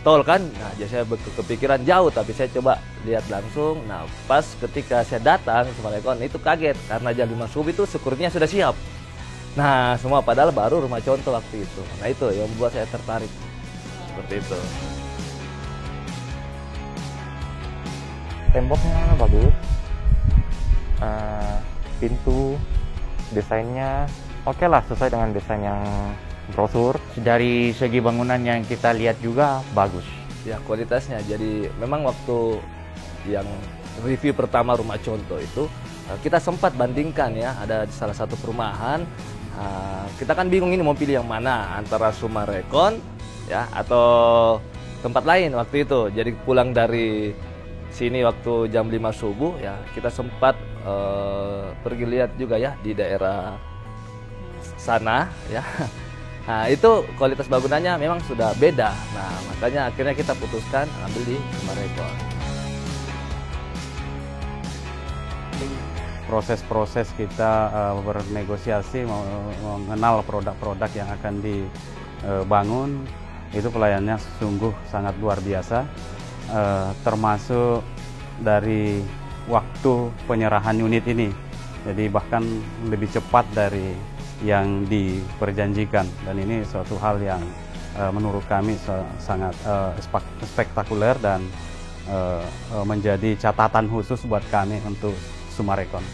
tol kan. Nah, jadi saya kepikiran jauh, tapi saya coba lihat langsung. Nah, pas ketika saya datang ke Summarecon itu kaget karena jam 5 subuh itu security-nya sudah siap. Nah, semua padahal baru rumah contoh waktu itu. Nah, itu yang membuat saya tertarik. Seperti itu. Temboknya bagus, pintu desainnya oke lah, sesuai dengan desain yang brosur. Dari segi bangunan yang kita lihat juga bagus. Ya, kualitasnya. Jadi memang waktu yang review pertama rumah contoh itu kita sempat bandingkan ya, ada di salah satu perumahan. Kita kan bingung ini mau pilih yang mana antara Summarecon ya atau tempat lain waktu itu. Jadi pulang dari sini waktu jam 5 subuh ya, kita sempat pergi lihat juga ya di daerah sana ya. Nah, itu kualitas bangunannya memang sudah beda. Nah, makanya akhirnya kita putuskan ambil di Summarecon. Proses-proses kita bernegosiasi, mengenal produk-produk yang akan dibangun, itu pelayanannya sungguh sangat luar biasa, termasuk dari waktu penyerahan unit ini. Jadi bahkan lebih cepat dari yang diperjanjikan, dan ini suatu hal yang menurut kami sangat spektakuler dan menjadi catatan khusus buat kami untuk Summarecon.